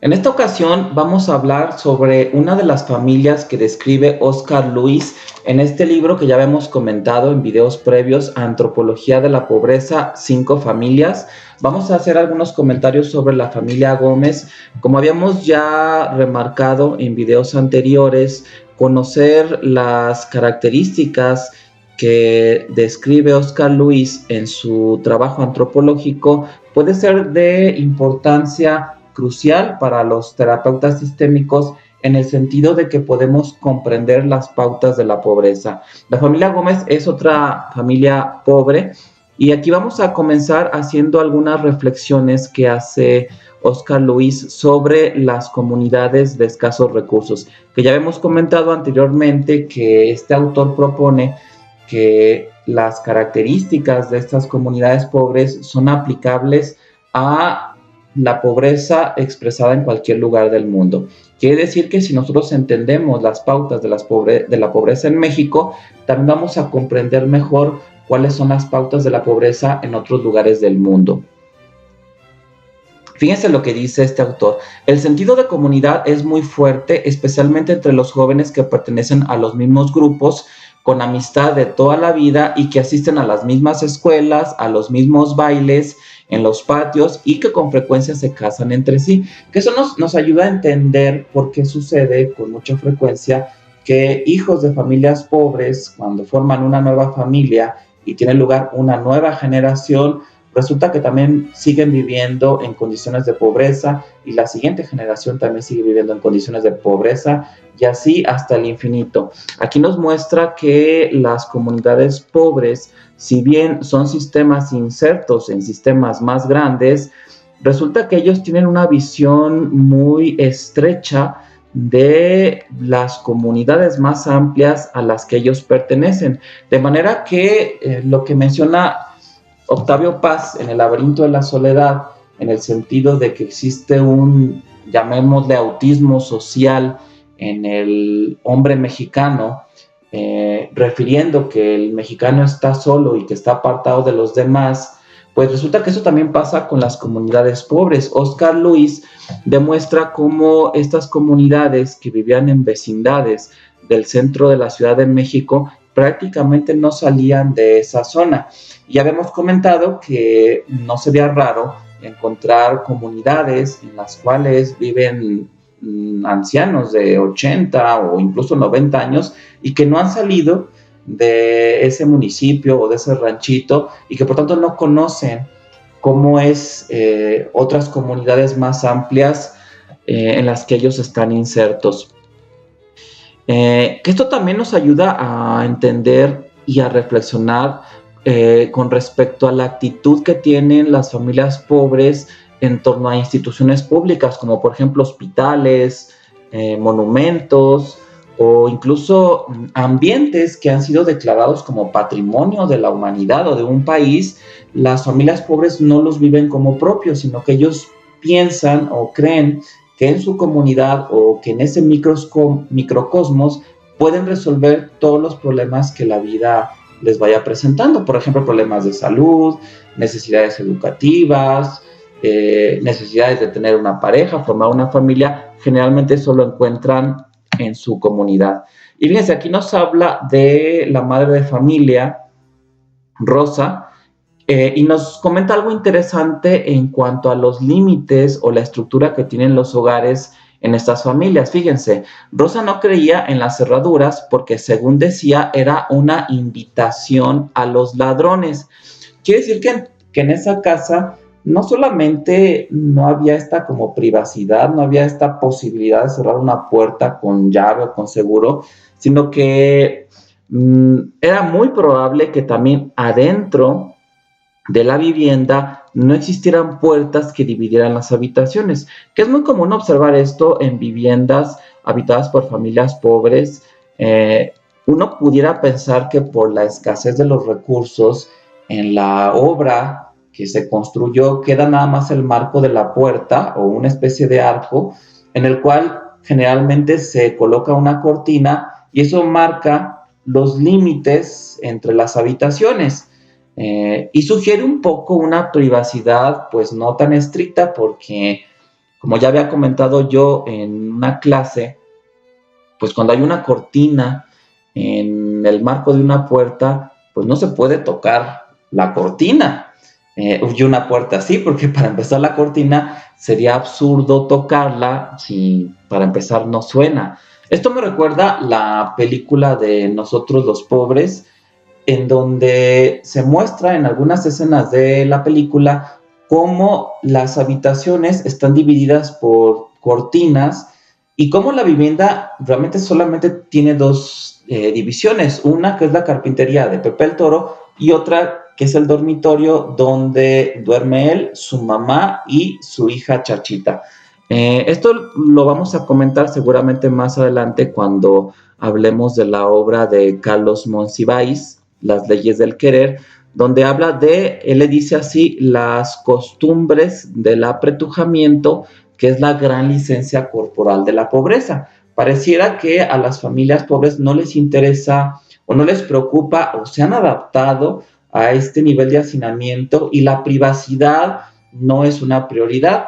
En esta ocasión vamos a hablar sobre una de las familias que describe Oscar Luis en este libro que ya habíamos comentado en videos previos, Antropología de la Pobreza, 5 familias. Vamos a hacer algunos comentarios sobre la familia Gómez. Como habíamos ya remarcado en videos anteriores, conocer las características que describe Oscar Luis en su trabajo antropológico puede ser de importancia crucial para los terapeutas sistémicos en el sentido de que podemos comprender las pautas de la pobreza. La familia Gómez es otra familia pobre y aquí vamos a comenzar haciendo algunas reflexiones que hace Oscar Luis sobre las comunidades de escasos recursos, que ya hemos comentado anteriormente que este autor propone que las características de estas comunidades pobres son aplicables a la pobreza expresada en cualquier lugar del mundo. Quiere decir que si nosotros entendemos las pautas de la pobreza en México, también vamos a comprender mejor cuáles son las pautas de la pobreza en otros lugares del mundo. Fíjense lo que dice este autor. El sentido de comunidad es muy fuerte, especialmente entre los jóvenes que pertenecen a los mismos grupos, con amistad de toda la vida y que asisten a las mismas escuelas, a los mismos bailes, en los patios y que con frecuencia se casan entre sí. Que eso nos ayuda a entender por qué sucede con mucha frecuencia que hijos de familias pobres, cuando forman una nueva familia y tiene lugar una nueva generación, resulta que también siguen viviendo en condiciones de pobreza y la siguiente generación también sigue viviendo en condiciones de pobreza y así hasta el infinito. Aquí nos muestra que las comunidades pobres, si bien son sistemas insertos en sistemas más grandes, resulta que ellos tienen una visión muy estrecha de las comunidades más amplias a las que ellos pertenecen. De manera que lo que menciona Octavio Paz en El laberinto de la soledad, en el sentido de que existe un, llamémosle, autismo social en el hombre mexicano, refiriendo que el mexicano está solo y que está apartado de los demás, pues resulta que eso también pasa con las comunidades pobres. Oscar Luis demuestra cómo estas comunidades que vivían en vecindades del centro de la Ciudad de México prácticamente no salían de esa zona. Ya habíamos comentado que no sería raro encontrar comunidades en las cuales viven ancianos de 80 o incluso 90 años y que no han salido de ese municipio o de ese ranchito y que por tanto no conocen cómo es otras comunidades más amplias en las que ellos están insertos. Que esto también nos ayuda a entender y a reflexionar con respecto a la actitud que tienen las familias pobres en torno a instituciones públicas, como por ejemplo hospitales, monumentos o incluso ambientes que han sido declarados como patrimonio de la humanidad o de un país. Las familias pobres no los viven como propios, sino que ellos piensan o creen que en su comunidad o que en ese microcosmos pueden resolver todos los problemas que la vida les vaya presentando. Por ejemplo, problemas de salud, necesidades educativas, necesidades de tener una pareja, formar una familia, generalmente eso lo encuentran en su comunidad. Y fíjense, aquí nos habla de la madre de familia, Rosa, y nos comenta algo interesante en cuanto a los límites o la estructura que tienen los hogares en estas familias. Fíjense, Rosa no creía en las cerraduras porque, según decía, era una invitación a los ladrones. Quiere decir que en esa casa no solamente no había esta como privacidad, no había esta posibilidad de cerrar una puerta con llave o con seguro, sino que era muy probable que también adentro de la vivienda no existieran puertas que dividieran las habitaciones, que es muy común observar esto en viviendas habitadas por familias pobres. Uno pudiera pensar que por la escasez de los recursos en la obra que se construyó queda nada más el marco de la puerta o una especie de arco en el cual generalmente se coloca una cortina y eso marca los límites entre las habitaciones. Y sugiere un poco una privacidad pues no tan estricta porque Como ya había comentado yo en una clase, pues cuando hay una cortina en el marco de una puerta, pues no se puede tocar la cortina. Y una puerta así, porque para empezar la cortina sería absurdo tocarla si para empezar no suena. Esto me recuerda la película de Nosotros los Pobres, en donde se muestra en algunas escenas de la película cómo las habitaciones están divididas por cortinas y cómo la vivienda realmente solamente tiene dos divisiones, una que es la carpintería de Pepe el Toro y otra que es el dormitorio donde duerme él, su mamá y su hija Chachita. Esto lo vamos a comentar seguramente más adelante cuando hablemos de la obra de Carlos Monsiváis, Las leyes del querer, donde habla de, él le dice así, las costumbres del apretujamiento, que es la gran licencia corporal de la pobreza. Pareciera que a las familias pobres no les interesa o no les preocupa o se han adaptado a este nivel de hacinamiento y la privacidad no es una prioridad.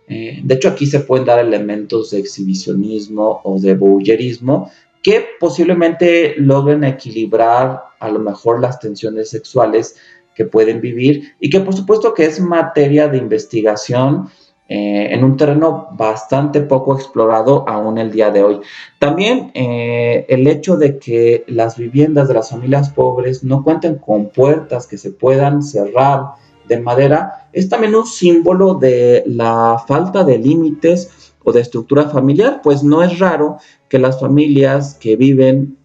De hecho, aquí se pueden dar elementos de exhibicionismo o de voyeurismo que posiblemente logren equilibrar a lo mejor las tensiones sexuales que pueden vivir y que por supuesto que es materia de investigación en un terreno bastante poco explorado aún el día de hoy. También el hecho de que las viviendas de las familias pobres no cuenten con puertas que se puedan cerrar de madera es también un símbolo de la falta de límites o de estructura familiar, pues no es raro que las familias que viven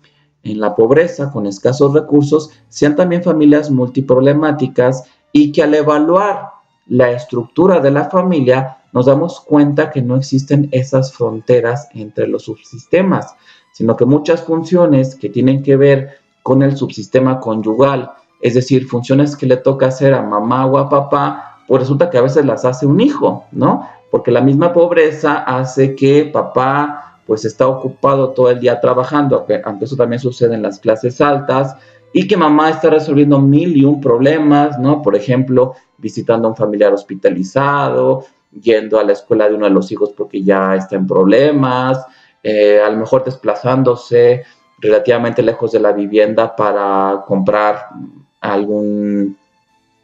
en la pobreza con escasos recursos sean también familias multiproblemáticas y que al evaluar la estructura de la familia nos damos cuenta que no existen esas fronteras entre los subsistemas, sino que muchas funciones que tienen que ver con el subsistema conyugal, es decir, funciones que le toca hacer a mamá o a papá, pues resulta que a veces las hace un hijo, ¿no? Porque la misma pobreza hace que papá pues está ocupado todo el día trabajando, aunque eso también sucede en las clases altas, y que mamá está resolviendo 1001 problemas, ¿no? Por ejemplo, visitando a un familiar hospitalizado, yendo a la escuela de uno de los hijos porque ya está en problemas, a lo mejor desplazándose relativamente lejos de la vivienda para comprar algún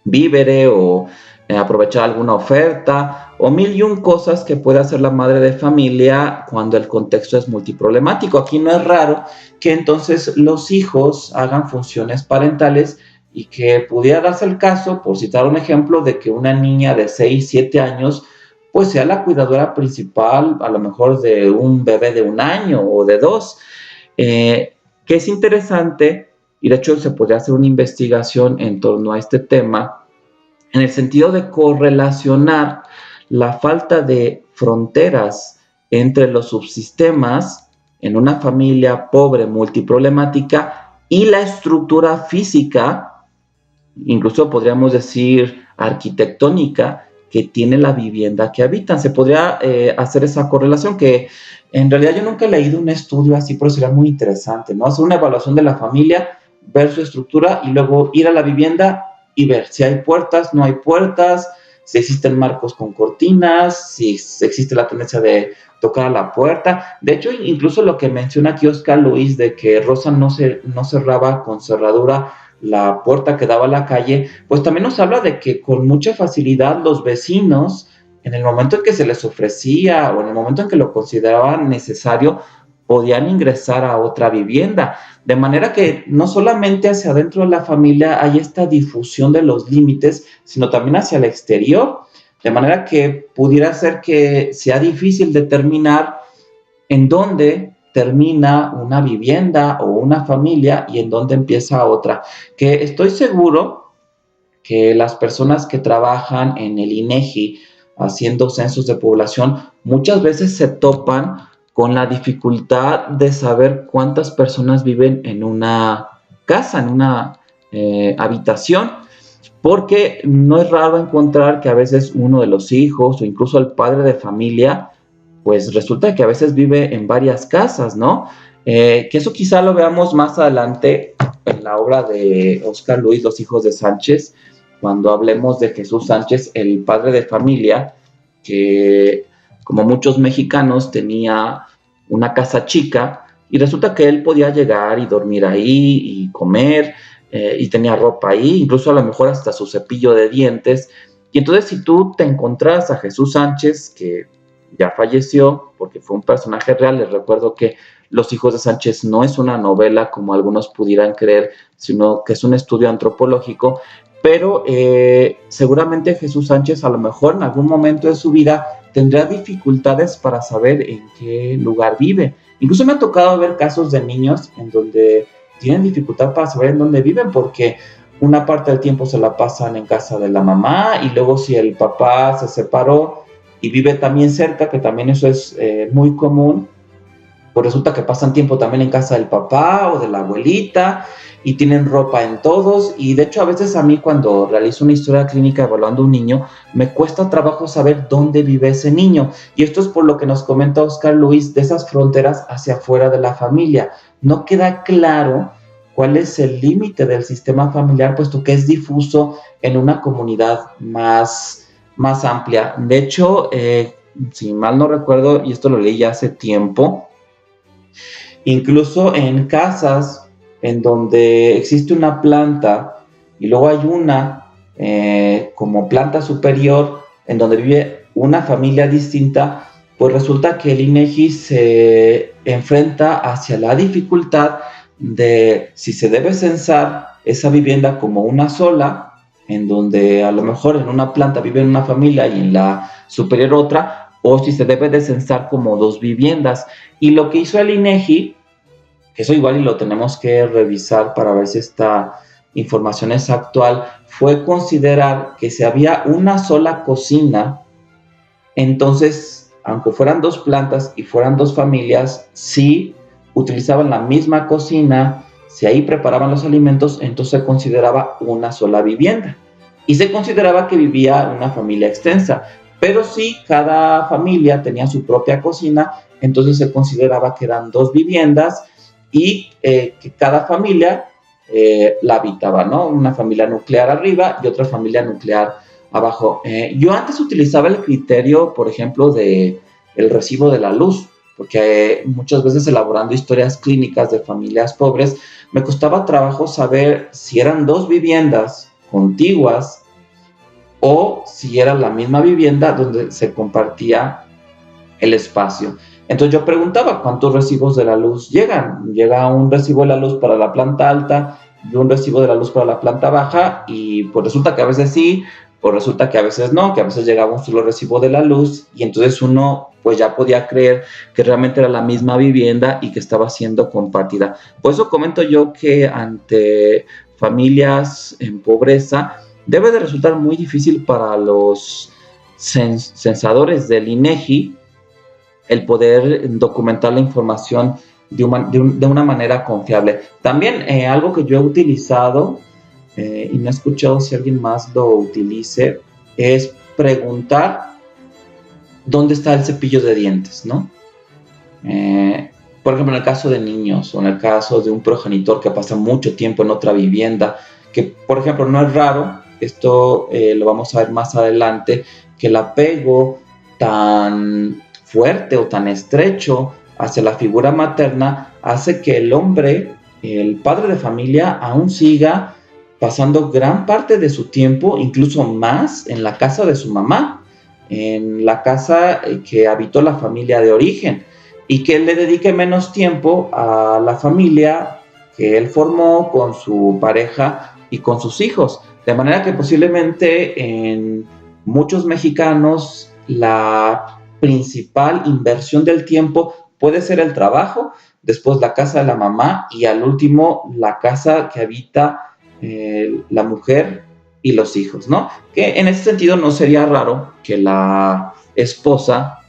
vívere o aprovechar alguna oferta o 1001 cosas que puede hacer la madre de familia cuando el contexto es multiproblemático. Aquí no es raro que entonces los hijos hagan funciones parentales y que pudiera darse el caso, por citar un ejemplo, de que una niña de 6, 7 años pues sea la cuidadora principal a lo mejor de un bebé de 1 año o de 2, que es interesante y de hecho se podría hacer una investigación en torno a este tema en el sentido de correlacionar la falta de fronteras entre los subsistemas en una familia pobre multiproblemática y la estructura física, incluso podríamos decir arquitectónica, que tiene la vivienda que habitan. Se podría hacer esa correlación que en realidad yo nunca he leído un estudio así, pero sería muy interesante, ¿no? Hacer una evaluación de la familia, ver su estructura y luego ir a la vivienda y ver si hay puertas, no hay puertas, si existen marcos con cortinas, si existe la tendencia de tocar a la puerta. De hecho, incluso lo que menciona aquí Oscar Luis de que Rosa no cerraba con cerradura la puerta que daba a la calle, pues también nos habla de que con mucha facilidad los vecinos, en el momento en que se les ofrecía o en el momento en que lo consideraban necesario, podían ingresar a otra vivienda. De manera que no solamente hacia adentro de la familia hay esta difusión de los límites, sino también hacia el exterior. De manera que pudiera ser que sea difícil determinar en dónde termina una vivienda o una familia y en dónde empieza otra. Que estoy seguro que las personas que trabajan en el INEGI haciendo censos de población muchas veces se topan con la dificultad de saber cuántas personas viven en una casa, en una habitación, porque no es raro encontrar que a veces uno de los hijos o incluso el padre de familia pues resulta que a veces vive en varias casas, ¿no? Que eso quizá lo veamos más adelante en la obra de Oscar Luis, Los hijos de Sánchez, cuando hablemos de Jesús Sánchez, el padre de familia, que como muchos mexicanos, tenía una casa chica y resulta que él podía llegar y dormir ahí y comer y tenía ropa ahí, incluso a lo mejor hasta su cepillo de dientes. Y entonces si tú te encontrás a Jesús Sánchez, que ya falleció porque fue un personaje real, les recuerdo que Los hijos de Sánchez no es una novela como algunos pudieran creer, sino que es un estudio antropológico, pero seguramente Jesús Sánchez a lo mejor en algún momento de su vida tendrá dificultades para saber en qué lugar vive. Incluso me ha tocado ver casos de niños en donde tienen dificultad para saber en dónde viven porque una parte del tiempo se la pasan en casa de la mamá y luego si el papá se separó y vive también cerca, que también eso es muy común, pues resulta que pasan tiempo también en casa del papá o de la abuelita y tienen ropa en todos. Y de hecho a veces a mí cuando realizo una historia clínica evaluando un niño, me cuesta trabajo saber dónde vive ese niño. Y esto es por lo que nos comenta Oscar Luis de esas fronteras hacia afuera de la familia. No queda claro cuál es el límite del sistema familiar, puesto que es difuso en una comunidad más amplia. De hecho, si mal no recuerdo, y esto lo leí ya hace tiempo, incluso en casas en donde existe una planta y luego hay una como planta superior en donde vive una familia distinta, pues resulta que el INEGI se enfrenta hacia la dificultad de si se debe censar esa vivienda como una sola, en donde a lo mejor en una planta vive una familia y en la superior otra, o si se debe de censar como dos viviendas. Y lo que hizo el INEGI, que eso igual y lo tenemos que revisar para ver si esta información es actual, fue considerar que si había una sola cocina, entonces, aunque fueran dos plantas y fueran dos familias, si utilizaban la misma cocina, si ahí preparaban los alimentos, entonces se consideraba una sola vivienda. Y se consideraba que vivía una familia extensa. Pero si cada familia tenía su propia cocina, entonces se consideraba que eran dos viviendas y que cada familia la habitaba, ¿no? Una familia nuclear arriba y otra familia nuclear abajo. Yo antes utilizaba el criterio, por ejemplo, de el recibo de la luz, porque muchas veces elaborando historias clínicas de familias pobres, me costaba trabajo saber si eran dos viviendas contiguas o si era la misma vivienda donde se compartía el espacio. Entonces yo preguntaba cuántos recibos de la luz llegan. Llega un recibo de la luz para la planta alta y un recibo de la luz para la planta baja y pues resulta que a veces sí, pues resulta que a veces no, que a veces llegaba un solo recibo de la luz y entonces uno pues ya podía creer que realmente era la misma vivienda y que estaba siendo compartida. Por eso comento yo que ante familias en pobreza debe de resultar muy difícil para los censadores del INEGI el poder documentar la información de una manera confiable. También algo que yo he utilizado y no he escuchado si alguien más lo utilice es preguntar dónde está el cepillo de dientes, ¿no? Por ejemplo, en el caso de niños o en el caso de un progenitor que pasa mucho tiempo en otra vivienda, que por ejemplo no es raro, esto lo vamos a ver más adelante, que el apego tan fuerte o tan estrecho hacia la figura materna hace que el hombre, el padre de familia, aún siga pasando gran parte de su tiempo, incluso más, en la casa de su mamá, en la casa que habitó la familia de origen, y que él le dedique menos tiempo a la familia que él formó con su pareja y con sus hijos. De manera que posiblemente en muchos mexicanos la principal inversión del tiempo puede ser el trabajo, después la casa de la mamá y al último la casa que habita la mujer y los hijos, ¿no? Que en ese sentido no sería raro que la esposa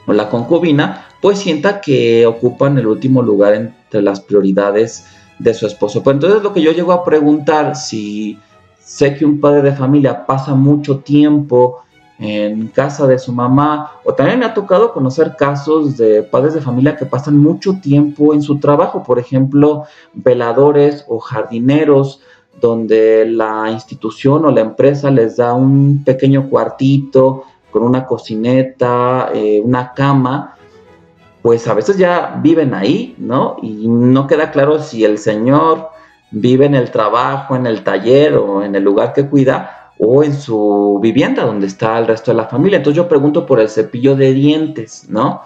o la concubina pues sienta que ocupan el último lugar entre las prioridades de su esposo. Pues entonces lo que yo llego a preguntar, si sé que un padre de familia pasa mucho tiempo en casa de su mamá, o también me ha tocado conocer casos de padres de familia que pasan mucho tiempo en su trabajo, por ejemplo, veladores o jardineros, donde la institución o la empresa les da un pequeño cuartito con una cocineta, una cama, pues a veces ya viven ahí, ¿no? Y no queda claro si el señor vive en el trabajo, en el taller o en el lugar que cuida o en su vivienda donde está el resto de la familia. Entonces yo pregunto por el cepillo de dientes, ¿no?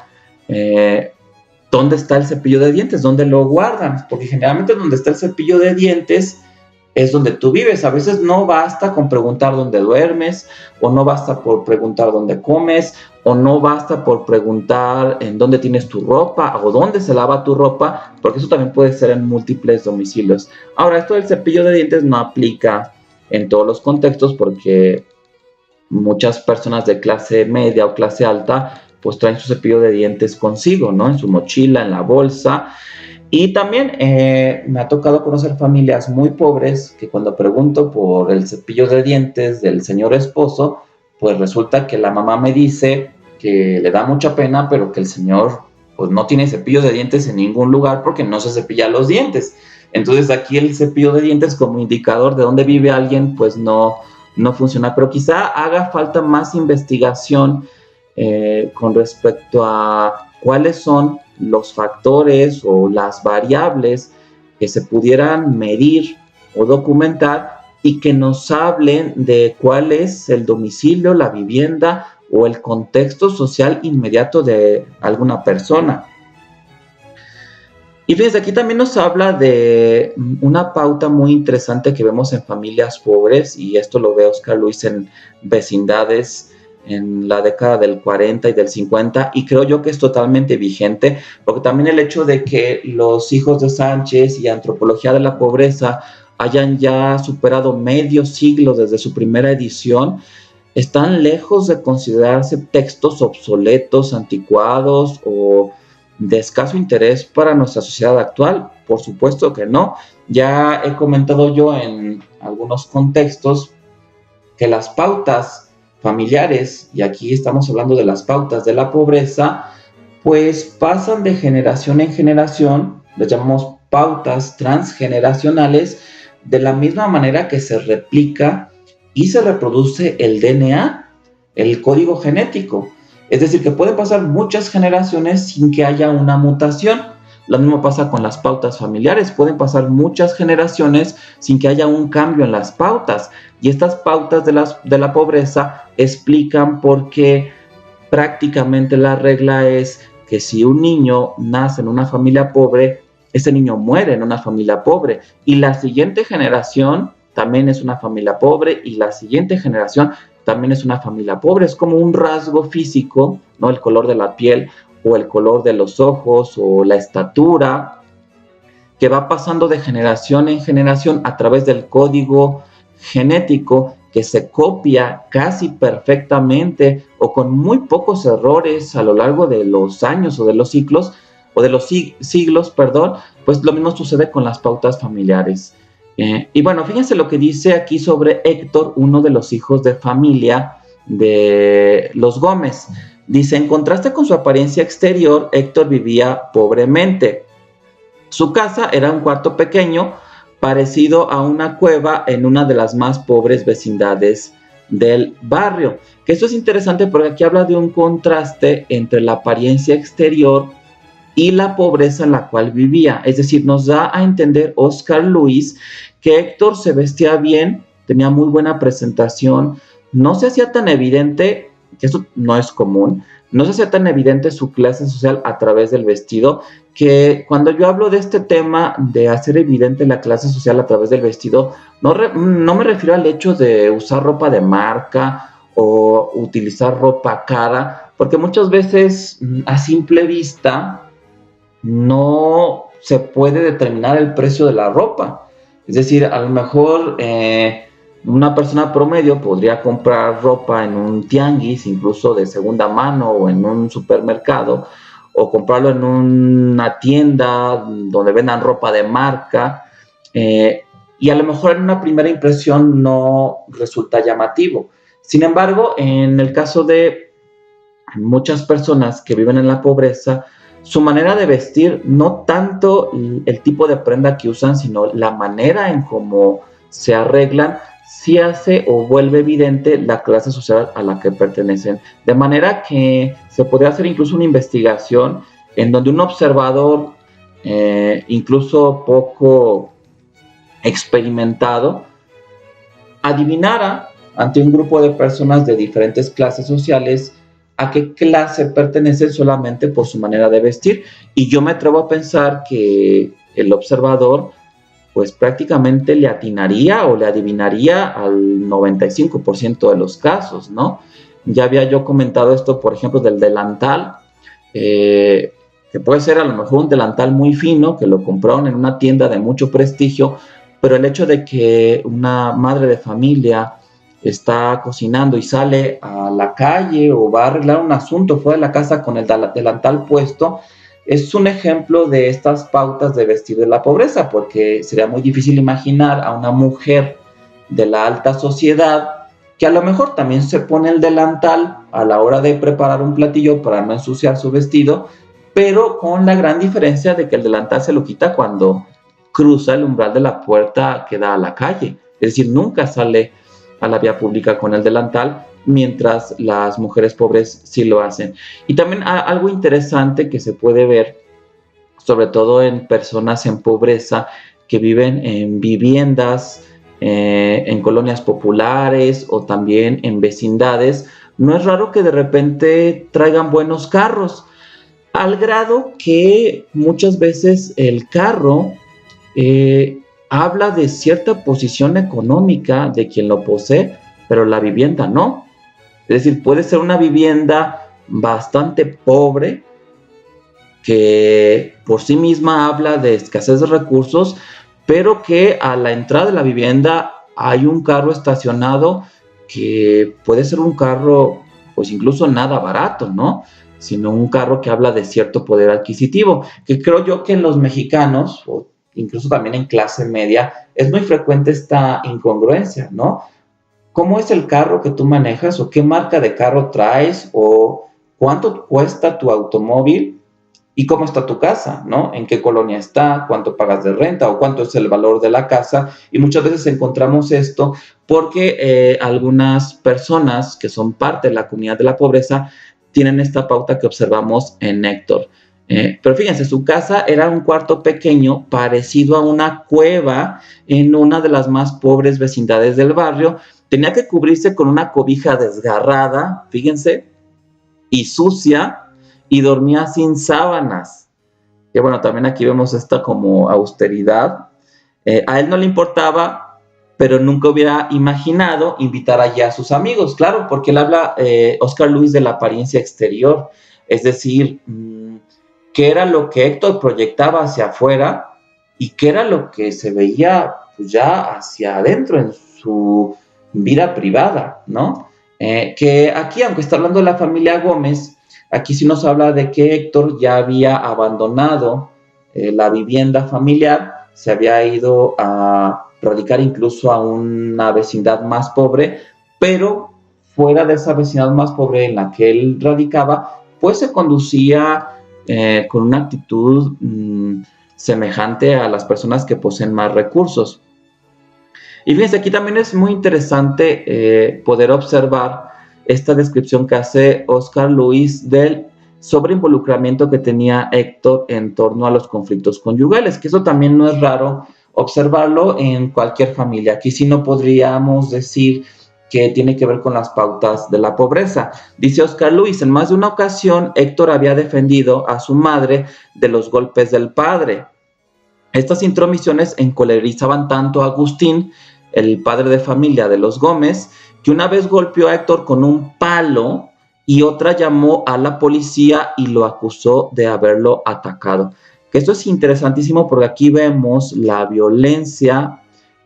Eh, ¿Dónde está el cepillo de dientes? ¿Dónde lo guardan? Porque generalmente donde está el cepillo de dientes es donde tú vives. A veces no basta con preguntar dónde duermes, o no basta por preguntar dónde comes, o no basta por preguntar en dónde tienes tu ropa o dónde se lava tu ropa, porque eso también puede ser en múltiples domicilios. Ahora, esto del cepillo de dientes no aplica en todos los contextos porque muchas personas de clase media o clase alta pues traen su cepillo de dientes consigo, ¿no? En su mochila, en la bolsa. Y también me ha tocado conocer familias muy pobres que cuando pregunto por el cepillo de dientes del señor esposo, pues resulta que la mamá me dice que le da mucha pena, pero que el señor pues no tiene cepillos de dientes en ningún lugar porque no se cepilla los dientes. Entonces aquí el cepillo de dientes como indicador de dónde vive alguien pues no funciona, pero quizá haga falta más investigación con respecto a cuáles son los factores o las variables que se pudieran medir o documentar y que nos hablen de cuál es el domicilio, la vivienda o el contexto social inmediato de alguna persona. Y fíjense, aquí también nos habla de una pauta muy interesante que vemos en familias pobres, y esto lo ve Oscar Luis en vecindades en la década del 40 y del 50, y creo yo que es totalmente vigente, porque también el hecho de que los hijos de Sánchez y Antropología de la Pobreza hayan ya superado medio siglo desde su primera edición, están lejos de considerarse textos obsoletos, anticuados o de escaso interés para nuestra sociedad actual. Por supuesto que no. Ya he comentado yo en algunos contextos que las pautas familiares, y aquí estamos hablando de las pautas de la pobreza, pues pasan de generación en generación, les llamamos pautas transgeneracionales, de la misma manera que se replica y se reproduce el DNA, el código genético. Es decir, que pueden pasar muchas generaciones sin que haya una mutación. Lo mismo pasa con las pautas familiares. Pueden pasar muchas generaciones sin que haya un cambio en las pautas. Y estas pautas de la pobreza explican por qué prácticamente la regla es que si un niño nace en una familia pobre, ese niño muere en una familia pobre. Y la siguiente generación también es una familia pobre, y la siguiente generación también es una familia pobre. Es como un rasgo físico, ¿no? El color de la piel o el color de los ojos o la estatura, que va pasando de generación en generación a través del código genético, que se copia casi perfectamente o con muy pocos errores a lo largo de los años o de los ciclos o de los siglos, perdón. Pues lo mismo sucede con las pautas familiares. Y bueno, fíjense lo que dice aquí sobre Héctor, uno de los hijos de familia de los Gómez. Dice: en contraste con su apariencia exterior, Héctor vivía pobremente. Su casa era un cuarto pequeño, parecido a una cueva en una de las más pobres vecindades del barrio. Que esto es interesante porque aquí habla de un contraste entre la apariencia exterior y la pobreza en la cual vivía. Es decir, nos da a entender Oscar Luis que Héctor se vestía bien, tenía muy buena presentación, no se hacía tan evidente, que esto no es común, no se hacía tan evidente su clase social a través del vestido, que cuando yo hablo de este tema de hacer evidente la clase social a través del vestido, no me refiero al hecho de usar ropa de marca o utilizar ropa cara, porque muchas veces a simple vista no se puede determinar el precio de la ropa. Es decir, a lo mejor una persona promedio podría comprar ropa en un tianguis, incluso de segunda mano, o en un supermercado, o comprarlo en una tienda donde vendan ropa de marca, y a lo mejor en una primera impresión no resulta llamativo. Sin embargo, en el caso de muchas personas que viven en la pobreza, su manera de vestir, no tanto el tipo de prenda que usan, sino la manera en cómo se arreglan, sí hace o vuelve evidente la clase social a la que pertenecen. De manera que se podría hacer incluso una investigación en donde un observador, incluso poco experimentado, adivinara ante un grupo de personas de diferentes clases sociales a qué clase pertenecen solamente por su manera de vestir. Y yo me atrevo a pensar que el observador pues prácticamente le atinaría o le adivinaría al 95% de los casos, ¿no? Ya había yo comentado esto, por ejemplo, del delantal, que puede ser a lo mejor un delantal muy fino, que lo compraron en una tienda de mucho prestigio, pero el hecho de que una madre de familia está cocinando y sale a la calle o va a arreglar un asunto fuera de la casa con el delantal puesto, es un ejemplo de estas pautas de vestir de la pobreza, porque sería muy difícil imaginar a una mujer de la alta sociedad que a lo mejor también se pone el delantal a la hora de preparar un platillo para no ensuciar su vestido, pero con la gran diferencia de que el delantal se lo quita cuando cruza el umbral de la puerta que da a la calle. Es decir, nunca sale a la vía pública con el delantal, mientras las mujeres pobres sí lo hacen. Y también algo interesante que se puede ver, sobre todo en personas en pobreza que viven en viviendas, en colonias populares o también en vecindades, no es raro que de repente traigan buenos carros, al grado que muchas veces el carro habla de cierta posición económica de quien lo posee, pero la vivienda no. Es decir, puede ser una vivienda bastante pobre que por sí misma habla de escasez de recursos, pero que a la entrada de la vivienda hay un carro estacionado que puede ser un carro, pues incluso nada barato, ¿no? Sino un carro que habla de cierto poder adquisitivo, que creo yo que en los mexicanos, o incluso también en clase media, es muy frecuente esta incongruencia, ¿no? ¿Cómo es el carro que tú manejas o qué marca de carro traes o cuánto cuesta tu automóvil y cómo está tu casa, ¿no? ¿En qué colonia está? ¿Cuánto pagas de renta o cuánto es el valor de la casa? Y muchas veces encontramos esto porque algunas personas que son parte de la comunidad de la pobreza tienen esta pauta que observamos en Héctor. Pero fíjense, su casa era un cuarto pequeño parecido a una cueva en una de las más pobres vecindades del barrio. Tenía que cubrirse con una cobija desgarrada, fíjense, y sucia, y dormía sin sábanas. Que bueno, también aquí vemos esta como austeridad. A él no le importaba, pero nunca hubiera imaginado invitar allá a sus amigos, claro, porque él habla, Oscar Luis, de la apariencia exterior, es decir, qué era lo que Héctor proyectaba hacia afuera y qué era lo que se veía pues, ya hacia adentro en su vida privada, ¿no? Que aquí, aunque está hablando de la familia Gómez, aquí sí nos habla de que Héctor ya había abandonado la vivienda familiar, se había ido a radicar incluso a una vecindad más pobre, pero fuera de esa vecindad más pobre en la que él radicaba, pues se conducía con una actitud semejante a las personas que poseen más recursos. Y fíjense, aquí también es muy interesante poder observar esta descripción que hace Oscar Luis del sobreinvolucramiento que tenía Héctor en torno a los conflictos conyugales, que eso también no es raro observarlo en cualquier familia. Aquí sí no podríamos decir que tiene que ver con las pautas de la pobreza. Dice Oscar Luis, en más de una ocasión Héctor había defendido a su madre de los golpes del padre. Estas intromisiones encolerizaban tanto a Agustín, el padre de familia de los Gómez, que una vez golpeó a Héctor con un palo y otra llamó a la policía y lo acusó de haberlo atacado. Que esto es interesantísimo porque aquí vemos la violencia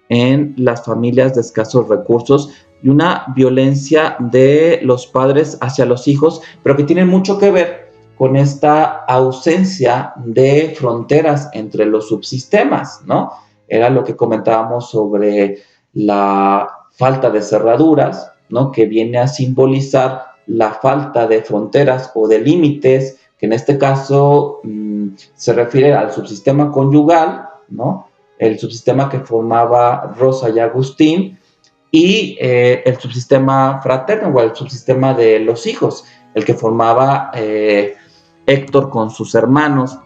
en las familias de escasos recursos y una violencia de los padres hacia los hijos, pero que tiene mucho que ver con esta ausencia de fronteras entre los subsistemas, ¿no? Era lo que comentábamos sobre la falta de cerraduras, ¿no? Que viene a simbolizar la falta de fronteras o de límites, que en este caso se refiere al subsistema conyugal, ¿no? El subsistema que formaba Rosa y Agustín, y el subsistema fraterno o el subsistema de los hijos, el que formaba Héctor con sus hermanos.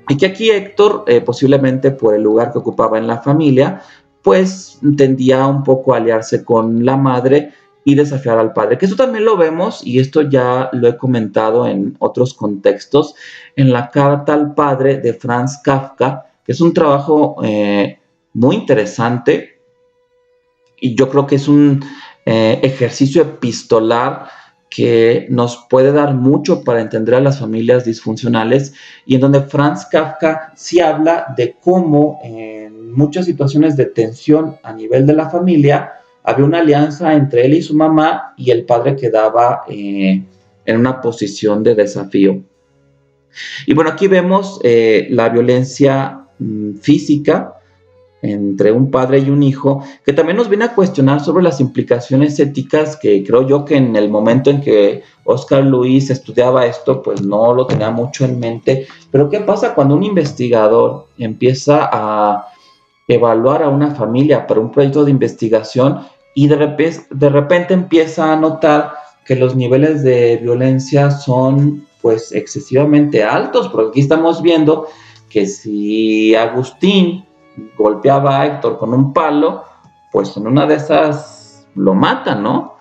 Y que aquí Héctor, posiblemente por el lugar que ocupaba en la familia, pues tendía un poco a aliarse con la madre y desafiar al padre. Que eso también lo vemos, y esto ya lo he comentado en otros contextos, en la carta al padre de Franz Kafka, que es un trabajo muy interesante, y yo creo que es un ejercicio epistolar que nos puede dar mucho para entender a las familias disfuncionales, y en donde Franz Kafka sí habla de cómo en muchas situaciones de tensión a nivel de la familia había una alianza entre él y su mamá, y el padre quedaba en una posición de desafío. Y bueno, aquí vemos la violencia física entre un padre y un hijo, que también nos viene a cuestionar sobre las implicaciones éticas, que creo yo que en el momento en que Oscar Luis estudiaba esto, pues no lo tenía mucho en mente. Pero ¿qué pasa cuando un investigador empieza a evaluar a una familia para un proyecto de investigación y de repente empieza a notar que los niveles de violencia son pues excesivamente altos? Porque aquí estamos viendo que si Agustín golpeaba a Héctor con un palo, pues en una de esas lo mata, ¿no?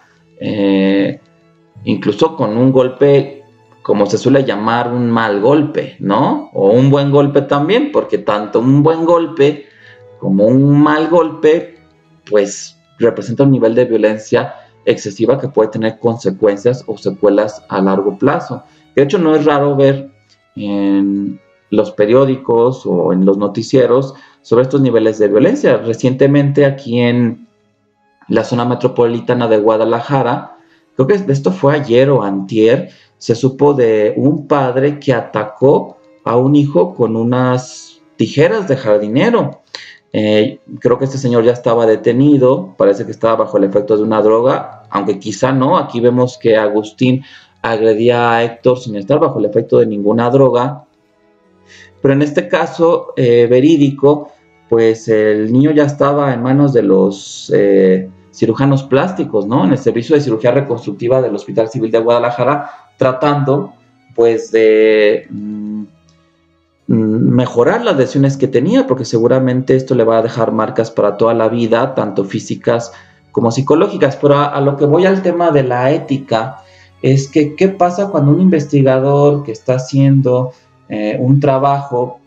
Incluso con un golpe, como se suele llamar, un mal golpe, ¿no? O un buen golpe también, porque tanto un buen golpe como un mal golpe, pues representa un nivel de violencia excesiva que puede tener consecuencias o secuelas a largo plazo. De hecho, no es raro ver en los periódicos o en los noticieros sobre estos niveles de violencia. Recientemente aquí en la zona metropolitana de Guadalajara, creo que esto fue ayer o antier, se supo de un padre que atacó a un hijo con unas tijeras de jardinero. Creo que este señor ya estaba detenido, parece que estaba bajo el efecto de una droga, aunque quizá no. Aquí vemos que Agustín agredía a Héctor sin estar bajo el efecto de ninguna droga, pero en este caso verídico, pues el niño ya estaba en manos de los cirujanos plásticos, ¿no? En el servicio de cirugía reconstructiva del Hospital Civil de Guadalajara, tratando pues de mejorar las lesiones que tenía, porque seguramente esto le va a dejar marcas para toda la vida, tanto físicas como psicológicas. Pero a lo que voy al tema de la ética, es que ¿qué pasa cuando un investigador que está haciendo un trabajo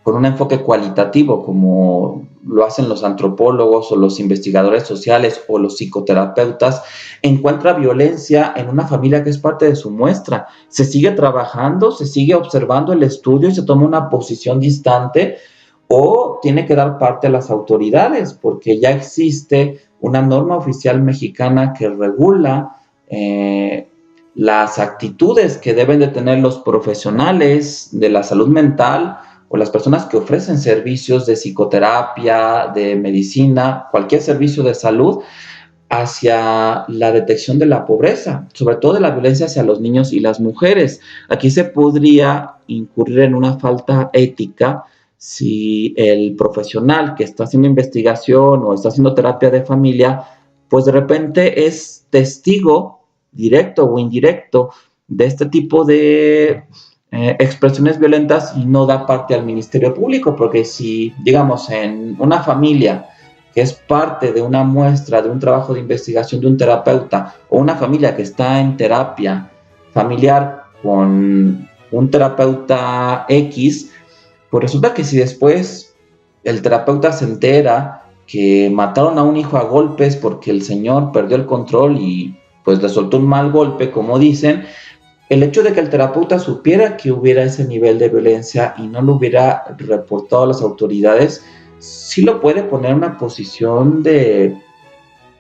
con un enfoque cualitativo, como lo hacen los antropólogos o los investigadores sociales o los psicoterapeutas, encuentra violencia en una familia que es parte de su muestra? ¿Se sigue trabajando, se sigue observando el estudio y se toma una posición distante, o tiene que dar parte a las autoridades? Porque ya existe una norma oficial mexicana que regula las actitudes que deben de tener los profesionales de la salud mental o las personas que ofrecen servicios de psicoterapia, de medicina, cualquier servicio de salud, hacia la detección de la pobreza, sobre todo de la violencia hacia los niños y las mujeres. Aquí se podría incurrir en una falta ética si el profesional que está haciendo investigación o está haciendo terapia de familia, pues de repente es testigo directo o indirecto de este tipo de expresiones violentas y no da parte al Ministerio Público. Porque si, digamos, en una familia que es parte de una muestra, de un trabajo de investigación de un terapeuta, o una familia que está en terapia familiar con un terapeuta X, pues resulta que si después el terapeuta se entera que mataron a un hijo a golpes porque el señor perdió el control y pues le soltó un mal golpe, como dicen, el hecho de que el terapeuta supiera que hubiera ese nivel de violencia y no lo hubiera reportado a las autoridades, sí lo puede poner en una posición de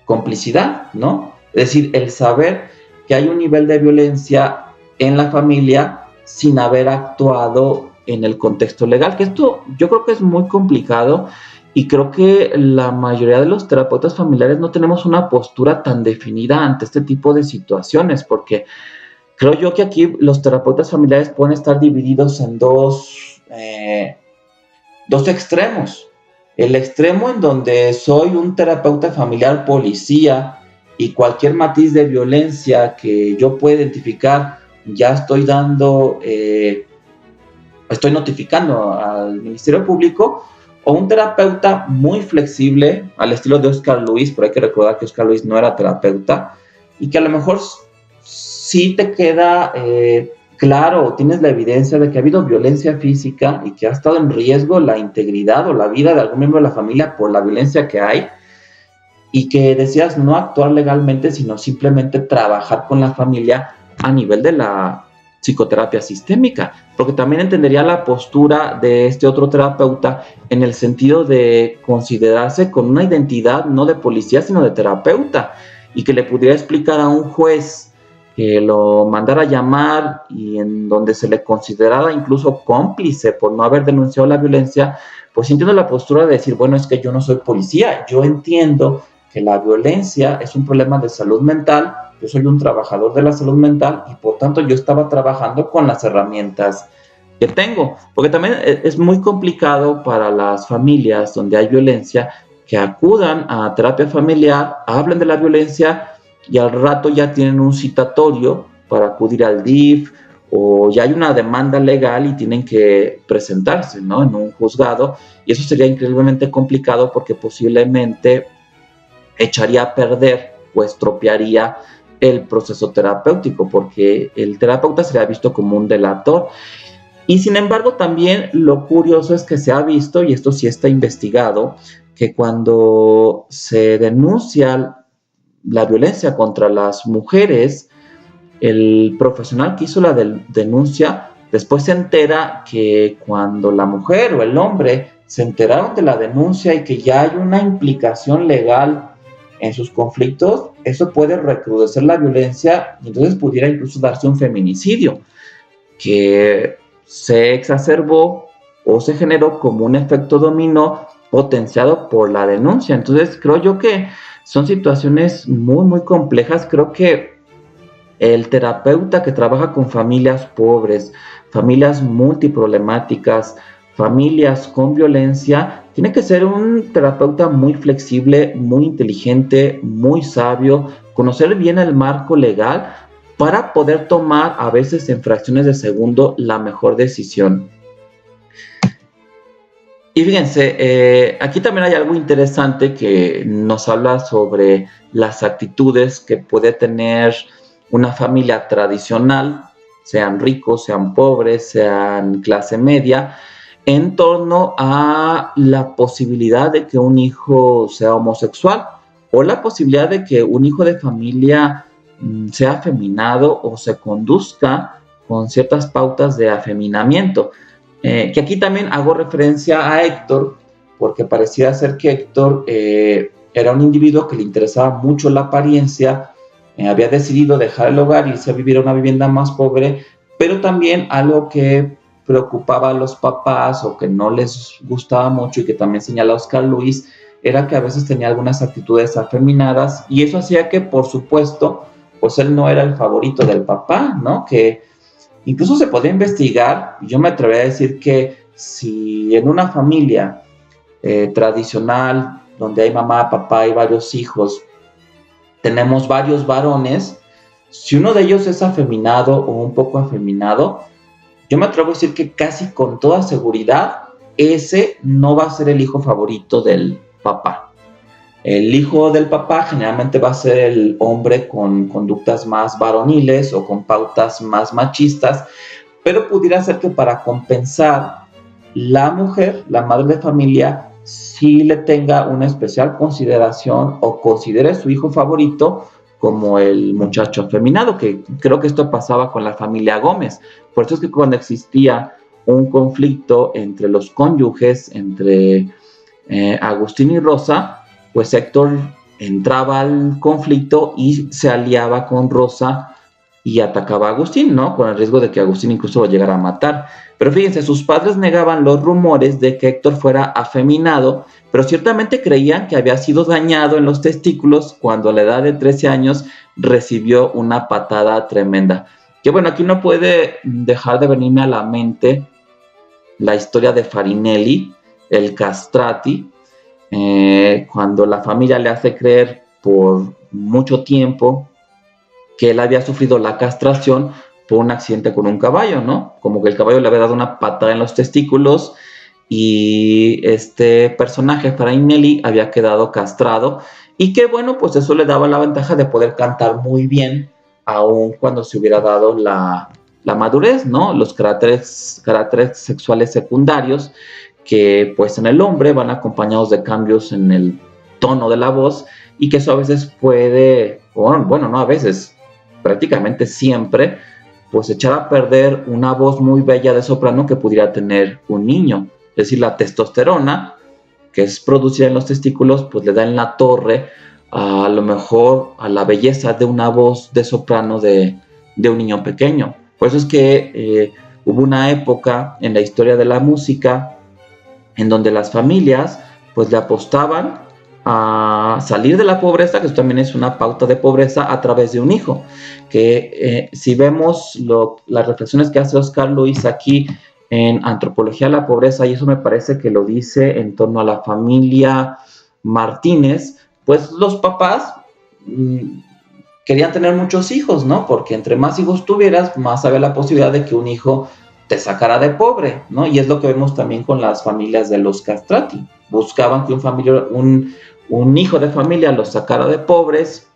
complicidad, ¿no? Es decir, el saber que hay un nivel de violencia en la familia sin haber actuado en el contexto legal, que esto yo creo que es muy complicado, y creo que la mayoría de los terapeutas familiares no tenemos una postura tan definida ante este tipo de situaciones, porque creo yo que aquí los terapeutas familiares pueden estar divididos en dos extremos. el extremo en donde soy un terapeuta familiar policía y cualquier matiz de violencia que yo pueda identificar, ya estoy notificando al Ministerio Público, o un terapeuta muy flexible, al estilo de Oscar Luis, pero hay que recordar que Oscar Luis no era terapeuta, y que a lo mejor sí te queda claro, tienes la evidencia de que ha habido violencia física y que ha estado en riesgo la integridad o la vida de algún miembro de la familia por la violencia que hay, y que decías no actuar legalmente, sino simplemente trabajar con la familia a nivel de la psicoterapia sistémica, porque también entendería la postura de este otro terapeuta en el sentido de considerarse con una identidad no de policía, sino de terapeuta, y que le pudiera explicar a un juez que lo mandara a llamar y en donde se le considerara incluso cómplice por no haber denunciado la violencia, pues entiendo la postura de decir, bueno, es que yo no soy policía, yo entiendo que la violencia es un problema de salud mental, yo soy un trabajador de la salud mental y por tanto yo estaba trabajando con las herramientas que tengo, porque también es muy complicado para las familias donde hay violencia que acudan a terapia familiar, hablen de la violencia y al rato ya tienen un citatorio para acudir al DIF o ya hay una demanda legal y tienen que presentarse, ¿no?, en un juzgado, y eso sería increíblemente complicado porque posiblemente echaría a perder o estropearía el proceso terapéutico, porque el terapeuta sería visto como un delator. Y sin embargo, también lo curioso es que se ha visto, y esto sí está investigado, que cuando se denuncia la violencia contra las mujeres, el profesional que hizo la denuncia después se entera que cuando la mujer o el hombre se enteraron de la denuncia y que ya hay una implicación legal en sus conflictos, eso puede recrudecer la violencia y entonces pudiera incluso darse un feminicidio que se exacerbó o se generó como un efecto dominó potenciado por la denuncia. Entonces creo yo que son situaciones muy, muy complejas. Creo que el terapeuta que trabaja con familias pobres, familias multiproblemáticas, familias con violencia, tiene que ser un terapeuta muy flexible, muy inteligente, muy sabio, conocer bien el marco legal para poder tomar a veces en fracciones de segundo la mejor decisión. Y fíjense, aquí también hay algo interesante que nos habla sobre las actitudes que puede tener una familia tradicional, sean ricos, sean pobres, sean clase media, en torno a la posibilidad de que un hijo sea homosexual o la posibilidad de que un hijo de familia sea afeminado o se conduzca con ciertas pautas de afeminamiento. Que aquí también hago referencia a Héctor, porque parecía ser que Héctor era un individuo que le interesaba mucho la apariencia, había decidido dejar el hogar y irse a vivir a una vivienda más pobre, pero también algo que preocupaba a los papás o que no les gustaba mucho y que también señala Oscar Luis, era que a veces tenía algunas actitudes afeminadas y eso hacía que, por supuesto, pues él no era el favorito del papá, ¿no? Que incluso se podía investigar, yo me atrevería a decir que si en una familia tradicional, donde hay mamá, papá y varios hijos, tenemos varios varones, si uno de ellos es afeminado o un poco afeminado, yo me atrevo a decir que casi con toda seguridad ese no va a ser el hijo favorito del papá. El hijo del papá generalmente va a ser el hombre con conductas más varoniles o con pautas más machistas, pero pudiera ser que para compensar, la mujer, la madre de familia, sí le tenga una especial consideración o considere a su hijo favorito como el muchacho afeminado, que creo que esto pasaba con la familia Gómez. Por eso es que cuando existía un conflicto entre los cónyuges, entre Agustín y Rosa, pues Héctor entraba al conflicto y se aliaba con Rosa y atacaba a Agustín, ¿no? Con el riesgo de que Agustín incluso lo llegara a matar. Pero fíjense, sus padres negaban los rumores de que Héctor fuera afeminado, pero ciertamente creían que había sido dañado en los testículos cuando a la edad de 13 años recibió una patada tremenda. Que bueno, aquí no puede dejar de venirme a la mente la historia de Farinelli, el castrati, cuando la familia le hace creer por mucho tiempo que él había sufrido la castración por un accidente con un caballo, ¿no? Como que el caballo le había dado una patada en los testículos y este personaje, Efraín Nelly, había quedado castrado y que, bueno, pues eso le daba la ventaja de poder cantar muy bien, aun cuando se hubiera dado la madurez, ¿no? Los caracteres sexuales secundarios que pues en el hombre van acompañados de cambios en el tono de la voz y que eso a veces puede, bueno, no a veces, prácticamente siempre, pues echar a perder una voz muy bella de soprano que pudiera tener un niño. Es decir, la testosterona, que es producida en los testículos, pues le da en la torre a lo mejor a la belleza de una voz de soprano de un niño pequeño. Por eso es que hubo una época en la historia de la música en donde las familias pues le apostaban a salir de la pobreza, que eso también es una pauta de pobreza, a través de un hijo. Que si vemos las reflexiones que hace Oscar Luis aquí en Antropología de la Pobreza, y eso me parece que lo dice en torno a la familia Martínez, pues los papás querían tener muchos hijos, ¿no? Porque entre más hijos tuvieras, más había la posibilidad de que un hijo te sacara de pobre, ¿no? Y es lo que vemos también con las familias de los castrati. Buscaban que un hijo de familia los sacara de pobres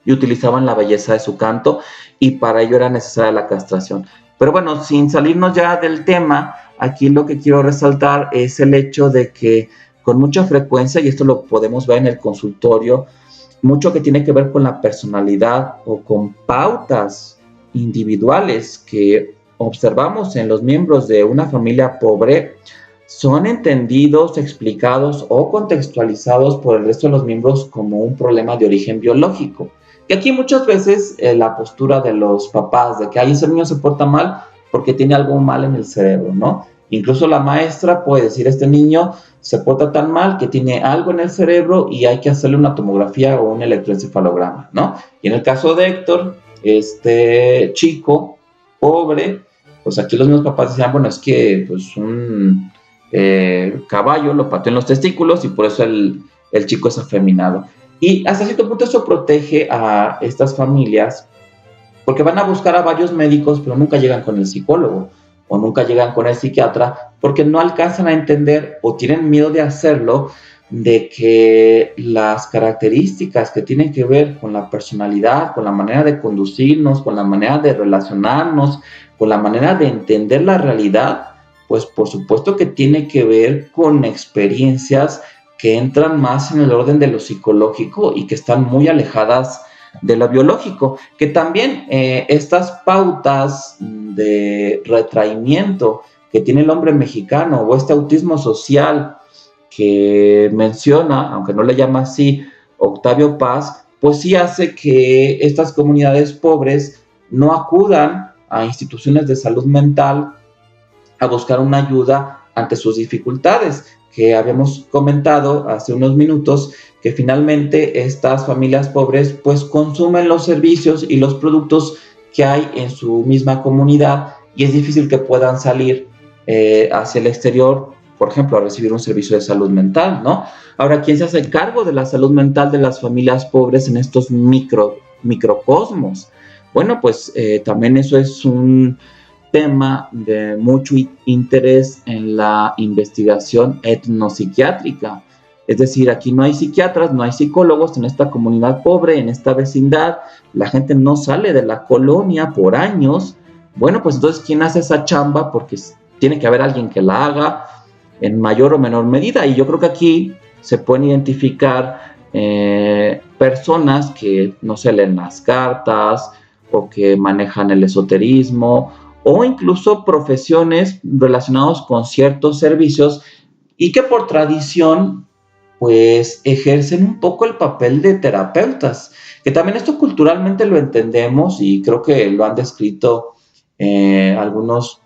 y utilizaban la belleza de su canto y para ello era necesaria la castración. Pero bueno, sin salirnos ya del tema, aquí lo que quiero resaltar es el hecho de que con mucha frecuencia, y esto lo podemos ver en el consultorio, mucho que tiene que ver con la personalidad o con pautas individuales que observamos en los miembros de una familia pobre, son entendidos, explicados o contextualizados por el resto de los miembros como un problema de origen biológico. Y aquí muchas veces la postura de los papás de que ese niño se porta mal porque tiene algo mal en el cerebro, ¿no? Incluso la maestra puede decir, este niño se porta tan mal que tiene algo en el cerebro y hay que hacerle una tomografía o un electroencefalograma, ¿no? Y en el caso de Héctor, este chico pobre, pues aquí los mismos papás decían, bueno, es que pues un caballo lo pateó en los testículos y por eso el chico es afeminado. Y hasta cierto punto eso protege a estas familias porque van a buscar a varios médicos, pero nunca llegan con el psicólogo o nunca llegan con el psiquiatra porque no alcanzan a entender o tienen miedo de hacerlo, de que las características que tienen que ver con la personalidad, con la manera de conducirnos, con la manera de relacionarnos, con la manera de entender la realidad, pues por supuesto que tiene que ver con experiencias que entran más en el orden de lo psicológico y que están muy alejadas de lo biológico, que también estas pautas de retraimiento que tiene el hombre mexicano o este autismo social que menciona, aunque no le llama así, Octavio Paz, pues sí hace que estas comunidades pobres no acudan a instituciones de salud mental a buscar una ayuda ante sus dificultades, que habíamos comentado hace unos minutos, que finalmente estas familias pobres pues consumen los servicios y los productos que hay en su misma comunidad y es difícil que puedan salir hacia el exterior, por ejemplo, a recibir un servicio de salud mental, ¿no? Ahora, ¿quién se hace cargo de la salud mental de las familias pobres en estos microcosmos? Bueno, pues también eso es un tema de mucho interés en la investigación etnopsiquiátrica. Es decir, aquí no hay psiquiatras, no hay psicólogos en esta comunidad pobre, en esta vecindad, la gente no sale de la colonia por años. Bueno, pues entonces, ¿quién hace esa chamba? Porque tiene que haber alguien que la haga en mayor o menor medida. Y yo creo que aquí se pueden identificar personas que no se leen las cartas o que manejan el esoterismo o incluso profesiones relacionadas con ciertos servicios y que por tradición pues ejercen un poco el papel de terapeutas, que también esto culturalmente lo entendemos y creo que lo han descrito algunos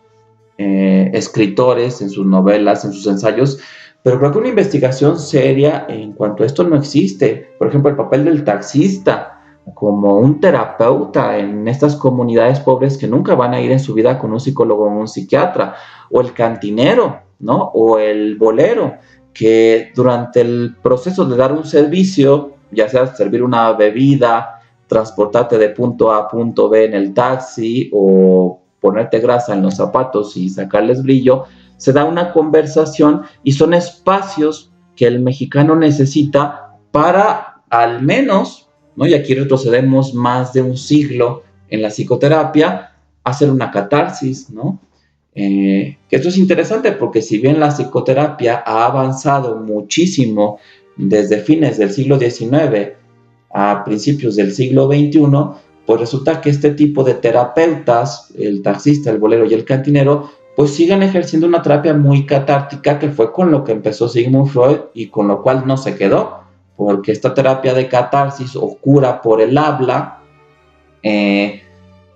escritores en sus novelas, en sus ensayos, pero creo que una investigación seria en cuanto a esto no existe. Por ejemplo, el papel del taxista como un terapeuta en estas comunidades pobres que nunca van a ir en su vida con un psicólogo o un psiquiatra, o el cantinero, ¿no? O el bolero, que durante el proceso de dar un servicio, ya sea servir una bebida, transportarte de punto A a punto B en el taxi o ponerte grasa en los zapatos y sacarles brillo, se da una conversación y son espacios que el mexicano necesita para al menos, ¿no? Y aquí retrocedemos más de un siglo en la psicoterapia, hacer una catarsis, ¿no? Que esto es interesante porque si bien la psicoterapia ha avanzado muchísimo desde fines del siglo XIX a principios del siglo XXI, pues resulta que este tipo de terapeutas, el taxista, el bolero y el cantinero, pues siguen ejerciendo una terapia muy catártica, que fue con lo que empezó Sigmund Freud y con lo cual no se quedó, porque esta terapia de catarsis o cura por el habla,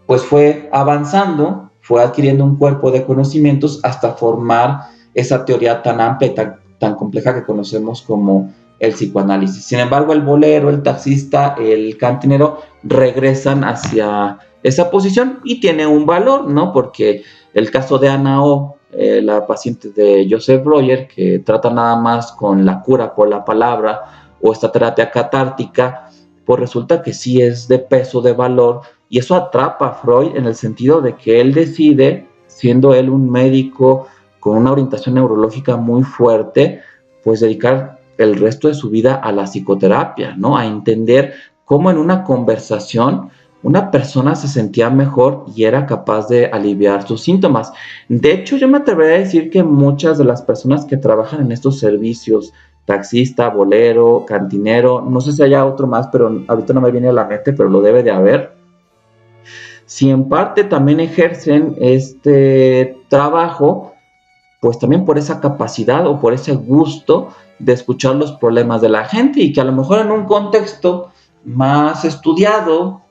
pues fue avanzando, fue adquiriendo un cuerpo de conocimientos hasta formar esa teoría tan amplia y tan compleja que conocemos como el psicoanálisis. Sin embargo, el bolero, el taxista, el cantinero regresan hacia esa posición y tiene un valor, ¿no? Porque el caso de Ana O, la paciente de Joseph Breuer, que trata nada más con la cura por la palabra o esta terapia catártica, pues resulta que sí es de peso, de valor, y eso atrapa a Freud en el sentido de que él decide, siendo él un médico con una orientación neurológica muy fuerte, pues dedicar el resto de su vida a la psicoterapia, ¿no? A entender cómo en una conversación una persona se sentía mejor y era capaz de aliviar sus síntomas. De hecho, yo me atrevería a decir que muchas de las personas que trabajan en estos servicios, taxista, bolero, cantinero, no sé si haya otro más, pero ahorita no me viene a la mente, pero lo debe de haber. Si en parte también ejercen este trabajo, pues también por esa capacidad o por ese gusto de escuchar los problemas de la gente y que a lo mejor en un contexto más estudiado,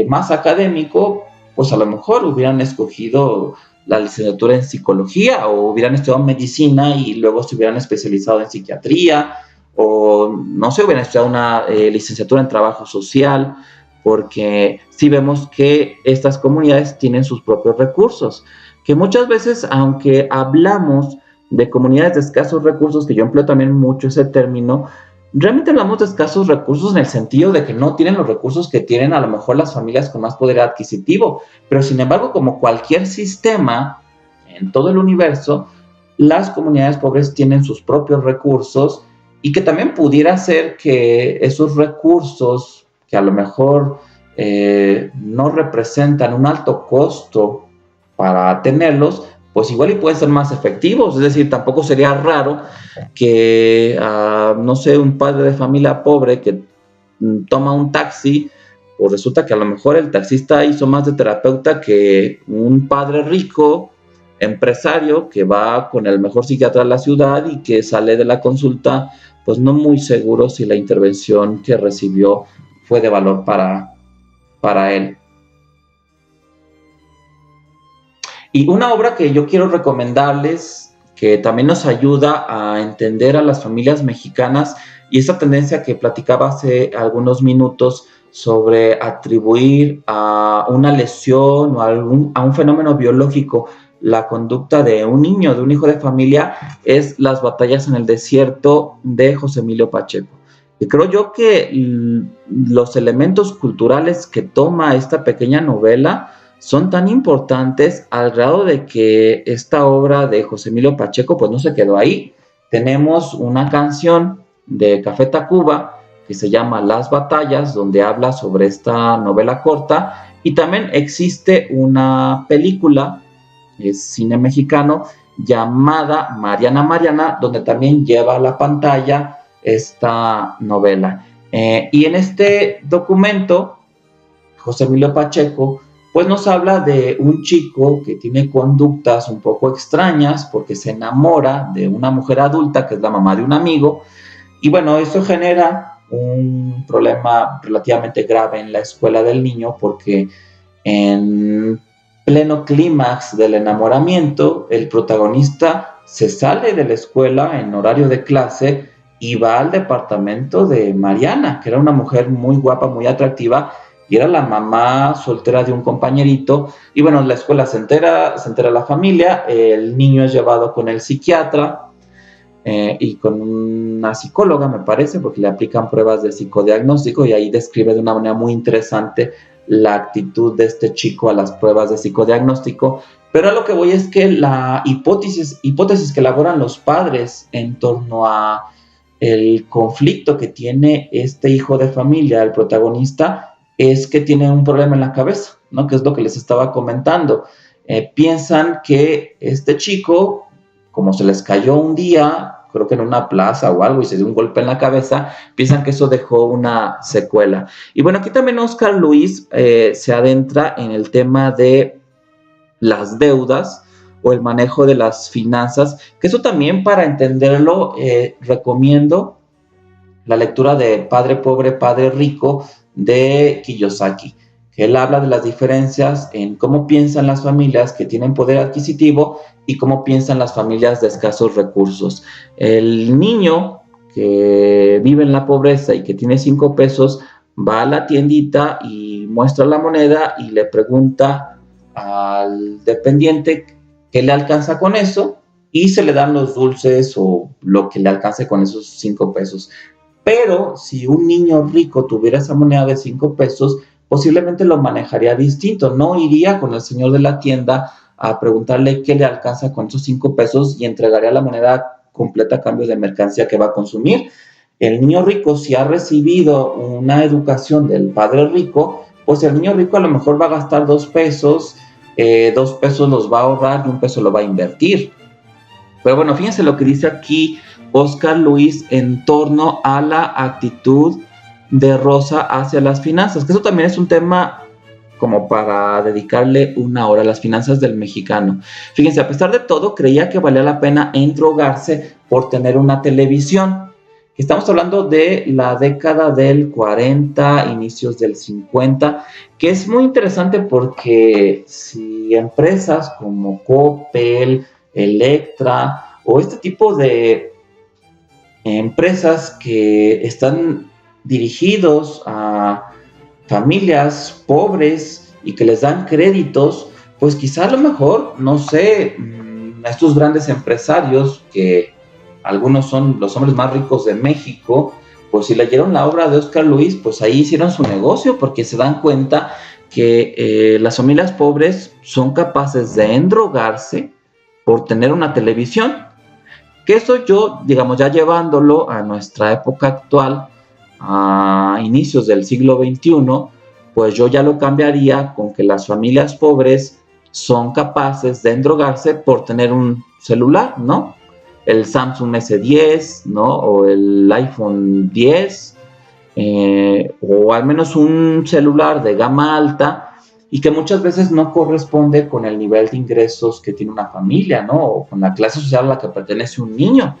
más académico, pues a lo mejor hubieran escogido la licenciatura en psicología o hubieran estudiado medicina y luego se hubieran especializado en psiquiatría o no sé, hubieran estudiado una licenciatura en trabajo social, porque sí vemos que estas comunidades tienen sus propios recursos, que muchas veces, aunque hablamos de comunidades de escasos recursos, que yo empleo también mucho ese término, realmente hablamos de escasos recursos en el sentido de que no tienen los recursos que tienen a lo mejor las familias con más poder adquisitivo, pero sin embargo, como cualquier sistema en todo el universo, las comunidades pobres tienen sus propios recursos y que también pudiera ser que esos recursos que a lo mejor no representan un alto costo para tenerlos, pues igual y pueden ser más efectivos. Es decir, tampoco sería raro que, no sé, un padre de familia pobre que toma un taxi, pues resulta que a lo mejor el taxista hizo más de terapeuta que un padre rico, empresario, que va con el mejor psiquiatra de la ciudad y que sale de la consulta, pues no muy seguro si la intervención que recibió fue de valor para él. Y una obra que yo quiero recomendarles, que también nos ayuda a entender a las familias mexicanas y esa tendencia que platicaba hace algunos minutos sobre atribuir a una lesión o a un fenómeno biológico la conducta de un niño, de un hijo de familia, es Las batallas en el desierto de José Emilio Pacheco. Y creo yo que los elementos culturales que toma esta pequeña novela son tan importantes al grado de que esta obra de José Emilio Pacheco pues no se quedó ahí. Tenemos una canción de Café Tacuba que se llama Las batallas, donde habla sobre esta novela corta, y también existe una película, es cine mexicano, llamada Mariana Mariana, donde también lleva a la pantalla esta novela. Y en este documento, José Emilio Pacheco pues nos habla de un chico que tiene conductas un poco extrañas porque se enamora de una mujer adulta que es la mamá de un amigo, y bueno, eso genera un problema relativamente grave en la escuela del niño porque en pleno clímax del enamoramiento el protagonista se sale de la escuela en horario de clase y va al departamento de Mariana, que era una mujer muy guapa, muy atractiva, y era la mamá soltera de un compañerito. Y bueno, la escuela se entera la familia, el niño es llevado con el psiquiatra, y con una psicóloga, me parece, porque le aplican pruebas de psicodiagnóstico y ahí describe de una manera muy interesante la actitud de este chico a las pruebas de psicodiagnóstico. Pero a lo que voy es que la hipótesis que elaboran los padres en torno a el conflicto que tiene este hijo de familia, el protagonista, es que tiene un problema en la cabeza, ¿no? Que es lo que les estaba comentando. Piensan que este chico, como se les cayó un día, creo que en una plaza o algo, y se dio un golpe en la cabeza, piensan que eso dejó una secuela. Y bueno, aquí también Oscar Luis se adentra en el tema de las deudas o el manejo de las finanzas, que eso también, para entenderlo, recomiendo la lectura de Padre Pobre, Padre Rico de Kiyosaki, que él habla de las diferencias en cómo piensan las familias que tienen poder adquisitivo y cómo piensan las familias de escasos recursos. El niño que vive en la pobreza y que tiene 5 pesos va a la tiendita y muestra la moneda y le pregunta al dependiente qué le alcanza con eso y se le dan los dulces o lo que le alcance con esos 5 pesos. Pero si un niño rico tuviera esa moneda de 5 pesos, posiblemente lo manejaría distinto. No iría con el señor de la tienda a preguntarle qué le alcanza con esos 5 pesos y entregaría la moneda completa a cambio de mercancía que va a consumir. El niño rico, si ha recibido una educación del padre rico, pues el niño rico a lo mejor va a gastar 2 pesos, 2 pesos los va a ahorrar y 1 peso lo va a invertir. Pero bueno, fíjense lo que dice aquí Oscar Luis en torno a la actitud de Rosa hacia las finanzas, que eso también es un tema como para dedicarle una hora a las finanzas del mexicano. Fíjense, a pesar de todo, creía que valía la pena endrogarse por tener una televisión. Estamos hablando de la década del 40, inicios del 50, que es muy interesante porque si empresas como Coppel, Electra o este tipo de empresas que están dirigidos a familias pobres y que les dan créditos, pues quizá a lo mejor, no sé, estos grandes empresarios, que algunos son los hombres más ricos de México, pues si leyeron la obra de Oscar Luis, pues ahí hicieron su negocio porque se dan cuenta que las familias pobres son capaces de endrogarse por tener una televisión. Que eso yo, digamos, ya llevándolo a nuestra época actual, a inicios del siglo XXI, pues yo ya lo cambiaría con que las familias pobres son capaces de endrogarse por tener un celular, ¿no? El Samsung S10, ¿no? O el iPhone 10, o al menos un celular de gama alta y que muchas veces no corresponde con el nivel de ingresos que tiene una familia, ¿no? O con la clase social a la que pertenece un niño.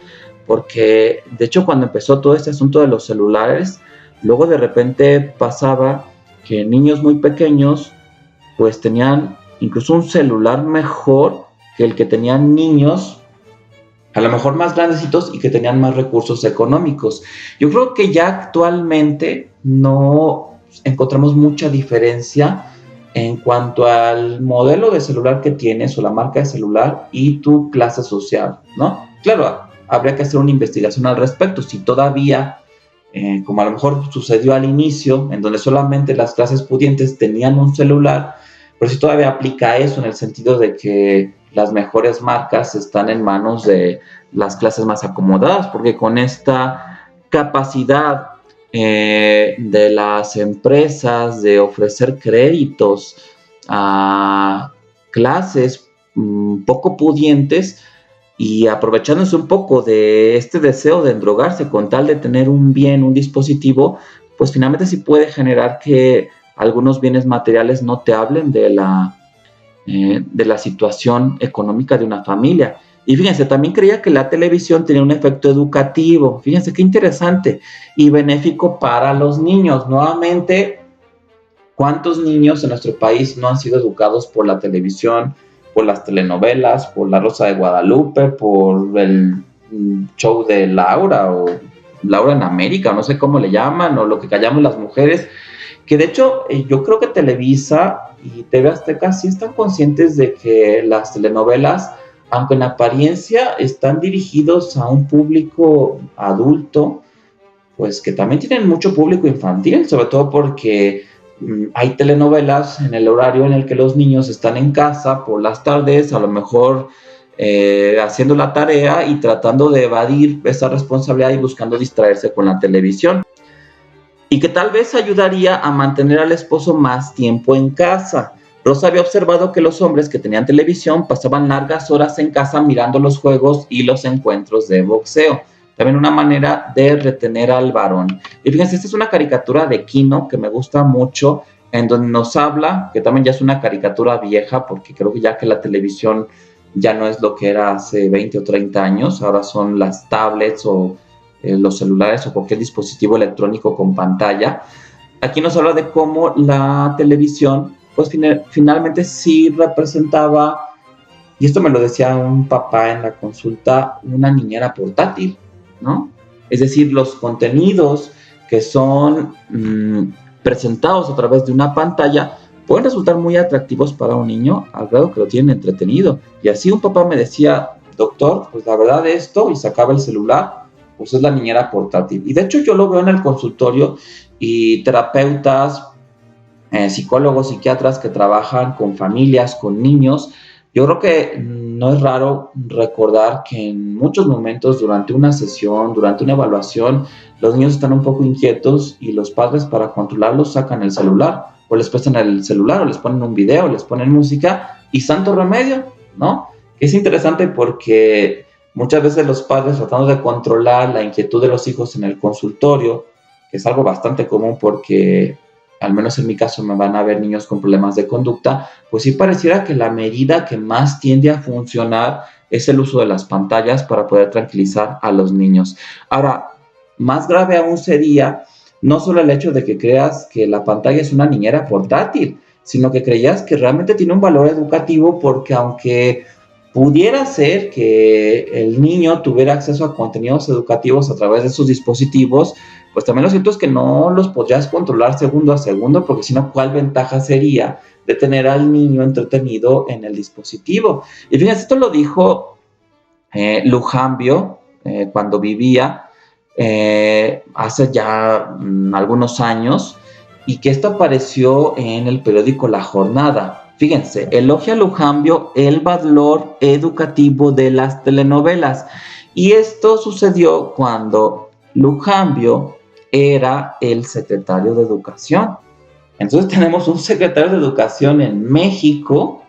Porque, de hecho, cuando empezó todo este asunto de los celulares, luego de repente pasaba que niños muy pequeños, pues tenían incluso un celular mejor que el que tenían niños, a lo mejor más grandecitos y que tenían más recursos económicos. Yo creo que ya actualmente no encontramos mucha diferencia en cuanto al modelo de celular que tienes o la marca de celular y tu clase social, ¿no? Claro, habría que hacer una investigación al respecto, si todavía, como a lo mejor sucedió al inicio, en donde solamente las clases pudientes tenían un celular, pero si todavía aplica eso en el sentido de que las mejores marcas están en manos de las clases más acomodadas, porque con esta capacidad de las empresas de ofrecer créditos a clases poco pudientes y aprovechándose un poco de este deseo de endrogarse con tal de tener un bien, un dispositivo, pues finalmente sí puede generar que algunos bienes materiales no te hablen de la situación económica de una familia. Y fíjense, también creía que la televisión tenía un efecto educativo. Fíjense qué interesante y benéfico para los niños. Nuevamente, ¿cuántos niños en nuestro país no han sido educados por la televisión, por las telenovelas, por La Rosa de Guadalupe, por el show de Laura o Laura en América, no sé cómo le llaman, o lo que callamos las mujeres? Que de hecho yo creo que Televisa y TV Azteca sí están conscientes de que las telenovelas aunque en apariencia están dirigidos a un público adulto, pues que también tienen mucho público infantil, sobre todo porque hay telenovelas en el horario en el que los niños están en casa por las tardes, a lo mejor haciendo la tarea y tratando de evadir esa responsabilidad y buscando distraerse con la televisión. Y que tal vez ayudaría a mantener al esposo más tiempo en casa. Rosa había observado que los hombres que tenían televisión pasaban largas horas en casa mirando los juegos y los encuentros de boxeo. También una manera de retener al varón. Y fíjense, esta es una caricatura de Kino que me gusta mucho, en donde nos habla, que también ya es una caricatura vieja, porque creo que ya que la televisión ya no es lo que era hace 20 o 30 años, ahora son las tablets o los celulares o cualquier dispositivo electrónico con pantalla. Aquí nos habla de cómo la televisión, pues finalmente sí representaba, y esto me lo decía un papá en la consulta, una niñera portátil, ¿no? Es decir, los contenidos que son presentados a través de una pantalla pueden resultar muy atractivos para un niño al grado que lo tienen entretenido. Y así un papá me decía, doctor, pues la verdad de esto, y sacaba el celular, pues es la niñera portátil. Y de hecho yo lo veo en el consultorio y terapeutas, psicólogos, psiquiatras que trabajan con familias, con niños. Yo creo que no es raro recordar que en muchos momentos durante una sesión, durante una evaluación, los niños están un poco inquietos y los padres para controlarlos sacan el celular, o les prestan el celular, o les ponen un video, o les ponen música, y santo remedio, ¿no? Es interesante porque muchas veces los padres, tratando de controlar la inquietud de los hijos en el consultorio, que es algo bastante común porque, al menos en mi caso, me van a ver niños con problemas de conducta, pues sí pareciera que la medida que más tiende a funcionar es el uso de las pantallas para poder tranquilizar a los niños. Ahora, más grave aún sería no solo el hecho de que creas que la pantalla es una niñera portátil, sino que creías que realmente tiene un valor educativo, porque aunque pudiera ser que el niño tuviera acceso a contenidos educativos a través de sus dispositivos, pues también lo cierto es que no los podrías controlar segundo a segundo, porque si no, ¿cuál ventaja sería de tener al niño entretenido en el dispositivo? Y fíjense, esto lo dijo Lujambio cuando vivía hace ya algunos años, y que esto apareció en el periódico La Jornada. Fíjense, elogia Lujambio el valor educativo de las telenovelas. Y esto sucedió cuando Lujambio era el secretario de Educación. Entonces tenemos un secretario de Educación en México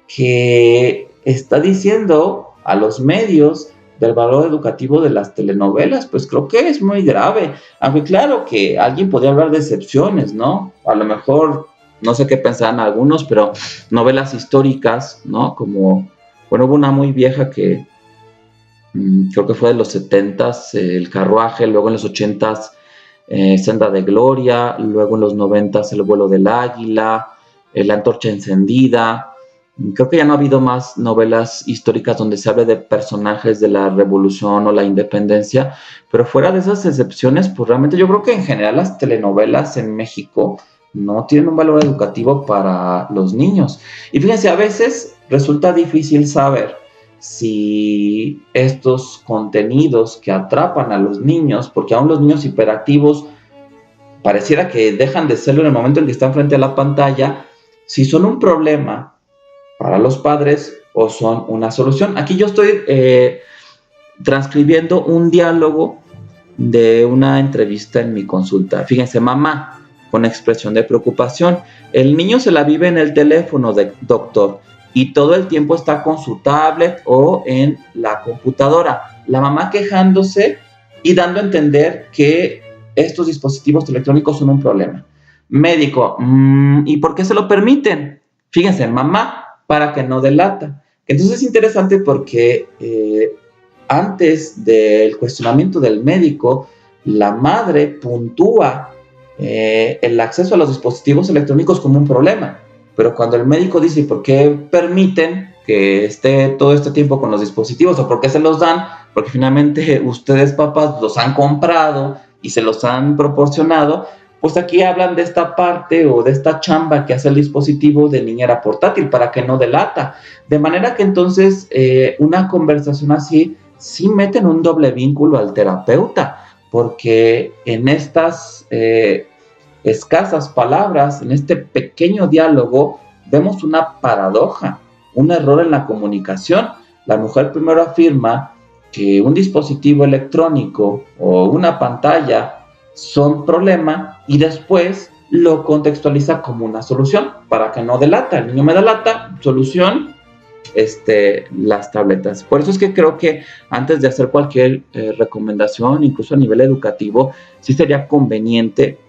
que está diciendo a los medios del valor educativo de las telenovelas. Pues creo que es muy grave. Aunque claro que alguien podría hablar de excepciones, ¿no? A lo mejor, no sé qué pensarán algunos, pero novelas históricas, ¿no? Como, bueno, hubo una muy vieja que creo que fue de los 70s, El Carruaje, luego en los 80s, Senda de Gloria, luego en los 90s, El Vuelo del Águila, La Antorcha Encendida. Creo que ya no ha habido más novelas históricas donde se hable de personajes de la Revolución o la Independencia, pero fuera de esas excepciones, pues realmente yo creo que en general las telenovelas en México no tienen un valor educativo para los niños. Y fíjense, a veces resulta difícil saber si estos contenidos que atrapan a los niños, porque aún los niños hiperactivos pareciera que dejan de serlo en el momento en que están frente a la pantalla, si son un problema para los padres o son una solución. Aquí yo estoy transcribiendo un diálogo de una entrevista en mi consulta. Fíjense, mamá, con expresión de preocupación, el niño se la vive en el teléfono, doctor, y todo el tiempo está con su tablet o en la computadora. La mamá quejándose y dando a entender que estos dispositivos electrónicos son un problema. Médico, ¿y por qué se lo permiten? Fíjense, mamá, para que no delata. Entonces es interesante porque antes del cuestionamiento del médico, la madre puntúa el acceso a los dispositivos electrónicos como un problema. Pero cuando el médico dice por qué permiten que esté todo este tiempo con los dispositivos o por qué se los dan, porque finalmente ustedes papás los han comprado y se los han proporcionado, pues aquí hablan de esta parte o de esta chamba que hace el dispositivo de niñera portátil para que no delata. De manera que entonces una conversación así sí meten un doble vínculo al terapeuta, porque en estas escasas palabras, en este pequeño diálogo, vemos una paradoja, un error en la comunicación. La mujer primero afirma que un dispositivo electrónico o una pantalla son problema y después lo contextualiza como una solución para que no delata. El niño me delata, solución, las tabletas. Por eso es que creo que antes de hacer cualquier recomendación, incluso a nivel educativo, sí sería conveniente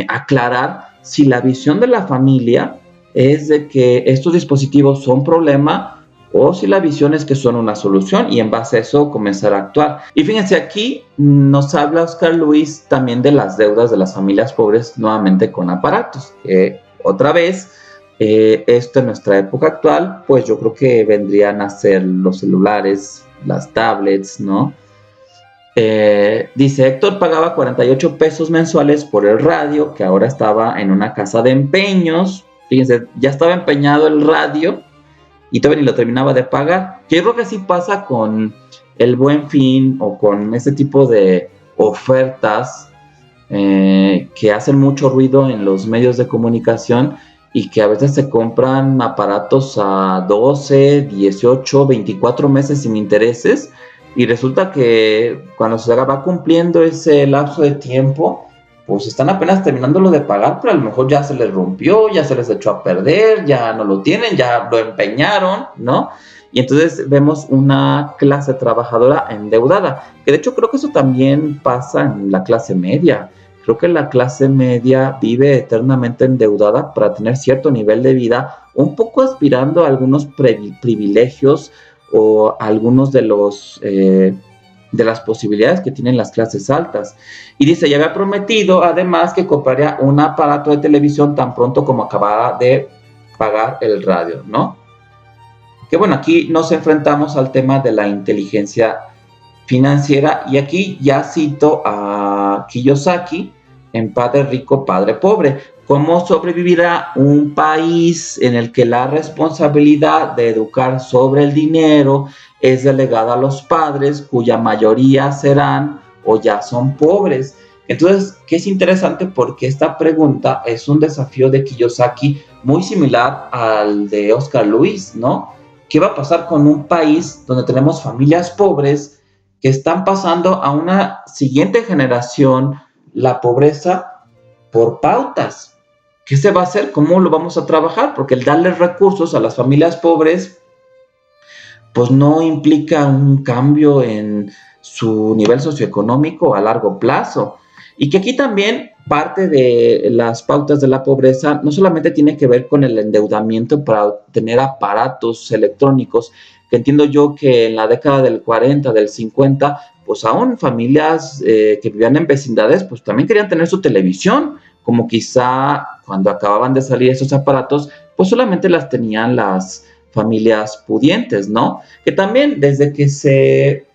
aclarar si la visión de la familia es de que estos dispositivos son problema o si la visión es que son una solución y en base a eso comenzar a actuar. Y fíjense, aquí nos habla Oscar Luis también de las deudas de las familias pobres nuevamente con aparatos. Otra vez, esto en nuestra época actual, pues yo creo que vendrían a ser los celulares, las tablets, ¿no? Dice, Héctor pagaba 48 pesos mensuales por el radio, que ahora estaba en una casa de empeños. Fíjense, ya estaba empeñado el radio y todavía ni lo terminaba de pagar. Yo creo que así pasa con el Buen Fin o con este tipo de ofertas que hacen mucho ruido en los medios de comunicación y que a veces se compran aparatos a 12, 18, 24 meses sin intereses. Y resulta que cuando se va cumpliendo ese lapso de tiempo, pues están apenas terminándolo de pagar, pero a lo mejor ya se les rompió, ya se les echó a perder, ya no lo tienen, ya lo empeñaron, ¿no? Y entonces vemos una clase trabajadora endeudada, que de hecho creo que eso también pasa en la clase media. Creo que la clase media vive eternamente endeudada para tener cierto nivel de vida, un poco aspirando a algunos privilegios o algunos de las posibilidades que tienen las clases altas. Y dice, ya había prometido además que compraría un aparato de televisión tan pronto como acabara de pagar el radio, ¿no? Que bueno, aquí nos enfrentamos al tema de la inteligencia financiera y aquí ya cito a Kiyosaki en Padre Rico, Padre Pobre. ¿Cómo sobrevivirá un país en el que la responsabilidad de educar sobre el dinero es delegada a los padres, cuya mayoría serán o ya son pobres? Entonces, que es interesante porque esta pregunta es un desafío de Kiyosaki muy similar al de Oscar Luis, ¿no? ¿Qué va a pasar con un país donde tenemos familias pobres que están pasando a una siguiente generación la pobreza por pautas? ¿Qué se va a hacer? ¿Cómo lo vamos a trabajar? Porque el darle recursos a las familias pobres, pues no implica un cambio en su nivel socioeconómico a largo plazo. Y que aquí también parte de las pautas de la pobreza no solamente tiene que ver con el endeudamiento para obtener aparatos electrónicos, que entiendo yo que en la década del 40, del 50, pues aún familias que vivían en vecindades, pues también querían tener su televisión, como quizá cuando acababan de salir esos aparatos, pues solamente las tenían las familias pudientes, ¿no? Que también desde que se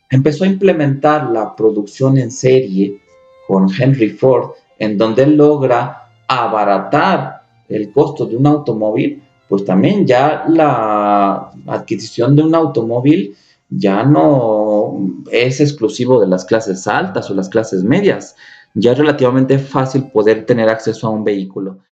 empezó a implementar la producción en serie con Henry Ford, en donde él logra abaratar el costo de un automóvil, pues también ya la adquisición de un automóvil ya no es exclusivo de las clases altas o las clases medias. Ya es relativamente fácil poder tener acceso a un vehículo.